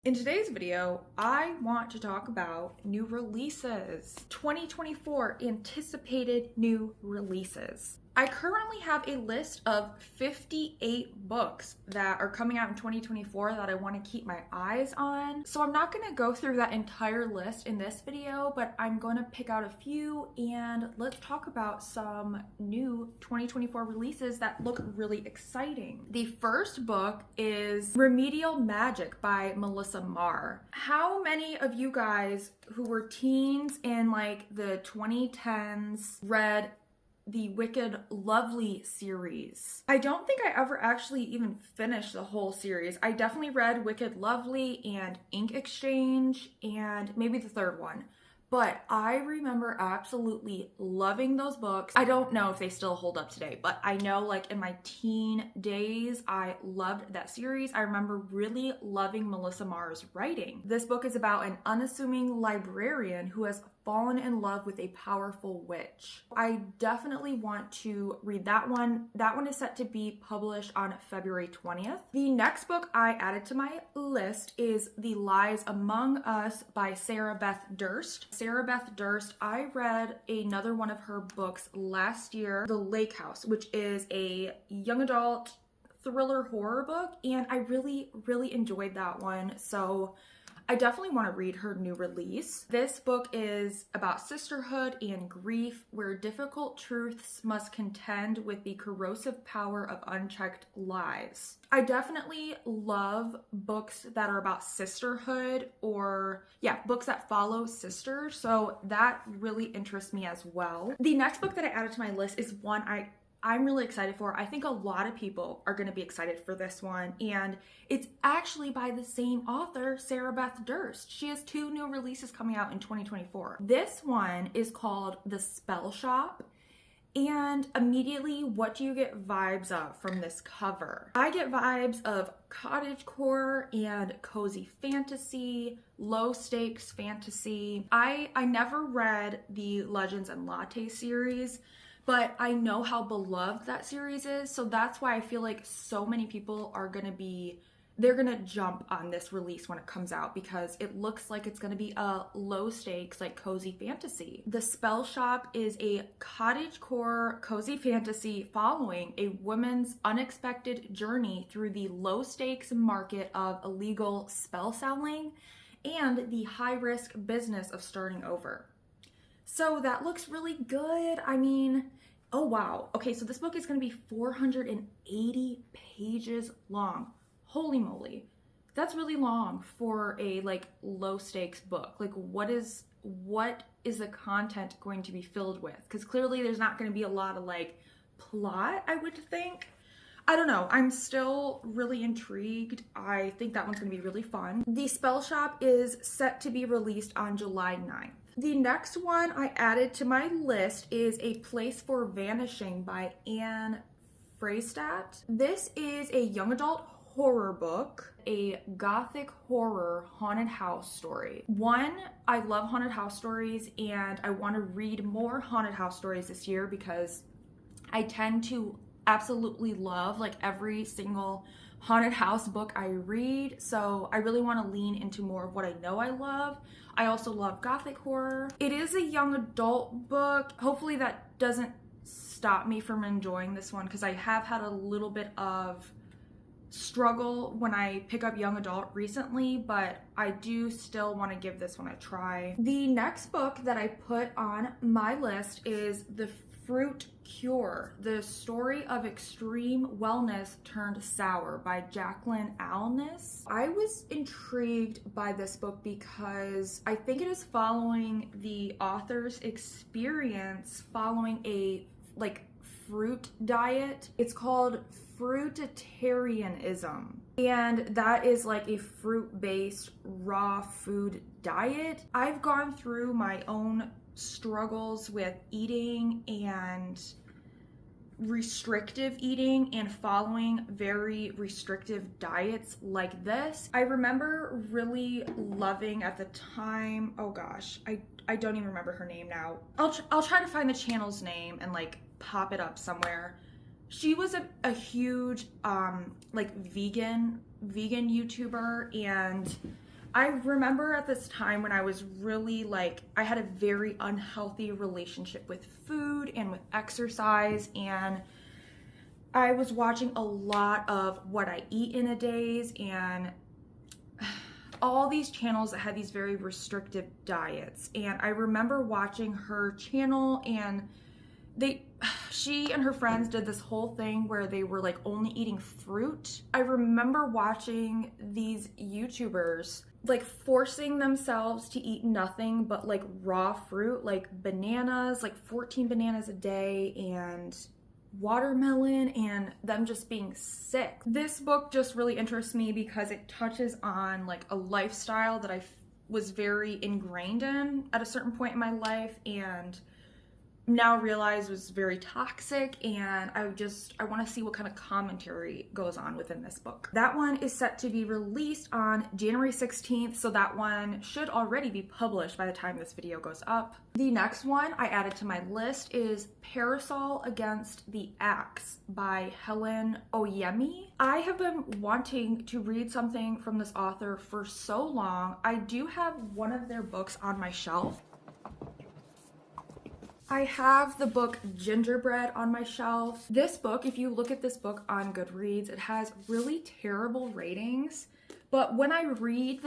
In today's video, I want to talk about new releases. 2024 anticipated new releases. I currently have a list of 58 books that are coming out in 2024 that I want to keep my eyes on. So I'm not going to go through that entire list in this video, but I'm going to pick out a few and let's talk about some new 2024 releases that look really exciting. The first book is Remedial Magic by Melissa Marr. How many of you guys who were teens in like the 2010s read the Wicked Lovely series? I don't think I ever actually even finished the whole series. I definitely read Wicked Lovely and Ink Exchange and maybe the third one. But I remember absolutely loving those books. I don't know if they still hold up today, but I know like in my teen days, I loved that series. I remember really loving Melissa Marr's writing. This book is about an unassuming librarian who has fallen in love with a powerful witch. I definitely want to read that one. That one is set to be published on February 20th. The next book I added to my list is The Lies Among Us by Sarah Beth Durst. Sarah Beth Durst, I read another one of her books last year, The Lake House, which is a young adult thriller horror book, and I really enjoyed that one. So I definitely want to read her new release. This book is about sisterhood and grief, where difficult truths must contend with the corrosive power of unchecked lies. I definitely love books that are about sisterhood, or books that follow sisters. So that really interests me as well. The next book that I added to my list is one I'm really excited for. I think a lot of people are going to be excited for this one, and it's actually by the same author, Sarah Beth Durst. She has two new releases coming out in 2024. This one is called The Spell Shop, and immediately, what do you get vibes of from this cover? I get vibes of cottagecore and cozy fantasy, low stakes fantasy. I never read the Legends and Latte series, but I know how beloved that series is, so that's why I feel like so many people are they're gonna jump on this release when it comes out, because it looks like it's gonna be a low stakes, like cozy fantasy. The Spell Shop is a cottagecore cozy fantasy following a woman's unexpected journey through the low stakes market of illegal spell selling and the high risk business of starting over. So that looks really good. I mean, oh wow. Okay, so this book is going to be 480 pages long. Holy moly. That's really long for a like low stakes book. Like what is the content going to be filled with? Because clearly there's not going to be a lot of like plot, I would think. I don't know. I'm still really intrigued. I think that one's going to be really fun. The Spell Shop is set to be released on July 9th. The next one I added to my list is A Place for Vanishing by Anne Freystadt. This is a young adult horror book, a gothic horror haunted house story. One, I love haunted house stories and I want to read more haunted house stories this year because I tend to absolutely love like every single haunted house book I read, so I really want to lean into more of what I know I love. I also love gothic horror. It is a young adult book. Hopefully that doesn't stop me from enjoying this one, because I have had a little bit of struggle when I pick up young adult recently, but I do still want to give this one a try. The next book that I put on my list is The Fruit Cure, the story of extreme wellness turned sour by Jacqueline Alness. I was intrigued by this book because I think it is following the author's experience following a like fruit diet. It's called fruitarianism, and that is like a fruit-based raw food diet. I've gone through my own struggles with eating and restrictive eating and following very restrictive diets like this. I remember really loving at the time, oh gosh, I don't even remember her name now. I'll try to find the channel's name and like pop it up somewhere. She was a huge like vegan YouTuber, and I remember at this time when I was really like, I had a very unhealthy relationship with food and with exercise, and I was watching a lot of what I eat in a days and all these channels that had these very restrictive diets. And I remember watching her channel, and she and her friends did this whole thing where they were like only eating fruit. I remember watching these YouTubers like forcing themselves to eat nothing but like raw fruit, like bananas, like 14 bananas a day, and watermelon, and them just being sick. This book just really interests me because it touches on like a lifestyle that I was very ingrained in at a certain point in my life, and now realize was very toxic, and I want to see what kind of commentary goes on within this book. That one is set to be released on January 16th, so that one should already be published by the time this video goes up. The next one I added to my list is Parasol Against the Axe by 𝚆𝙾𝙽𝙃. I have been wanting to read something from this author for so long. I do have one of their books on my shelf. I have the book Gingerbread on my shelf. This book, if you look at this book on Goodreads, it has really terrible ratings, but when I read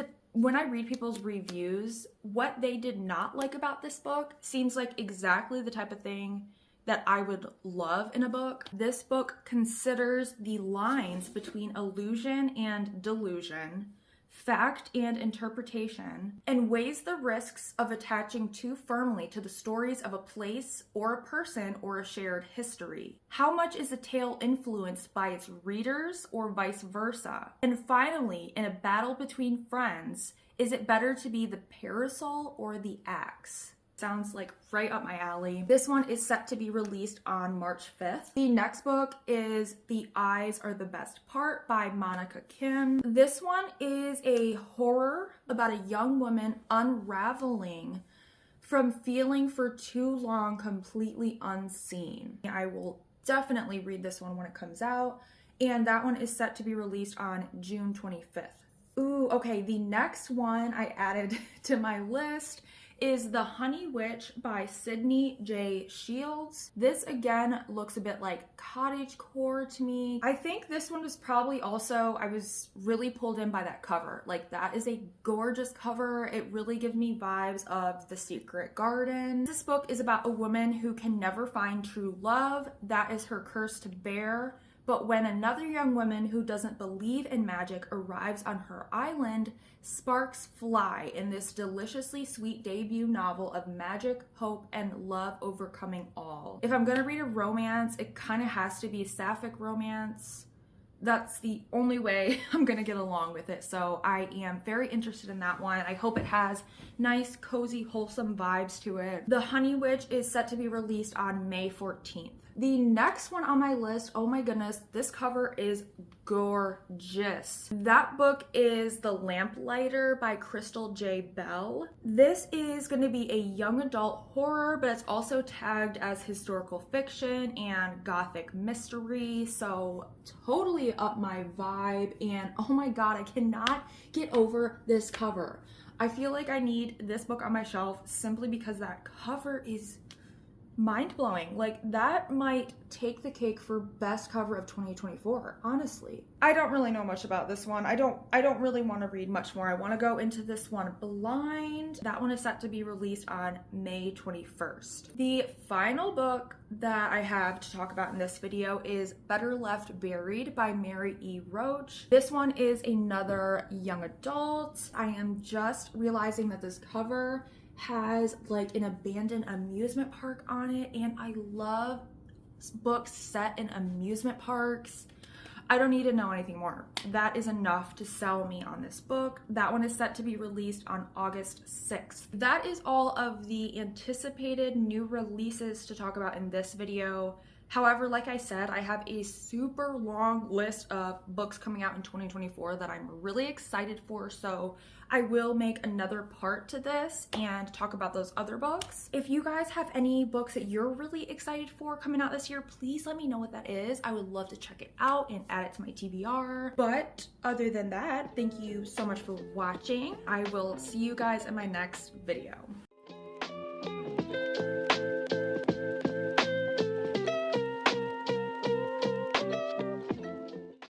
people's reviews, what they did not like about this book seems like exactly the type of thing that I would love in a book. This book considers the lines between illusion and delusion, fact and interpretation, and weighs the risks of attaching too firmly to the stories of a place or a person or a shared history. How much is a tale influenced by its readers or vice versa? And finally, in a battle between friends, is it better to be the parasol or the axe? Sounds like right up my alley. This one is set to be released on March 5th. The next book is The Eyes Are the Best Part by Monica Kim. This one is a horror about a young woman unraveling from feeling for too long completely unseen. I will definitely read this one when it comes out, and that one is set to be released on June 25th. Ooh, okay, the next one I added to my list is The Honey Witch by Sydney J. Shields. This again looks a bit like cottagecore to me. I think this one was probably also, I was really pulled in by that cover. Like, that is a gorgeous cover. It really gives me vibes of The Secret Garden. This book is about a woman who can never find true love. That is her curse to bear. But when another young woman who doesn't believe in magic arrives on her island, sparks fly in this deliciously sweet debut novel of magic, hope, and love overcoming all. If I'm gonna read a romance, it kind of has to be a sapphic romance. That's the only way I'm gonna get along with it. So I am very interested in that one. I hope it has nice, cozy, wholesome vibes to it. The Honey Witch is set to be released on May 14th. The next one on my list, oh my goodness, this cover is gorgeous. That book is The Lamplighter by Crystal J. Bell. This is going to be a young adult horror, but it's also tagged as historical fiction and gothic mystery, so totally up my vibe. And oh my god, I cannot get over this cover. I feel like I need this book on my shelf simply because that cover is mind-blowing. Like, that might take the cake for best cover of 2024, honestly. I don't really know much about this one. I don't really want to read much more. I want to go into this one blind. That one is set to be released on May 21st. The final book that I have to talk about in this video is Better Left Buried by Mary E. Roach. This one is another young adult. I am just realizing that this cover has like an abandoned amusement park on it, and I love books set in amusement parks. I don't need to know anything more. That is enough to sell me on this book. That one is set to be released on August 6th. That is all of the anticipated new releases to talk about in this video. However, like I said, I have a super long list of books coming out in 2024 that I'm really excited for, so I will make another part to this and talk about those other books. If you guys have any books that you're really excited for coming out this year, please let me know what that is. I would love to check it out and add it to my TBR. But other than that, thank you so much for watching. I will see you guys in my next video.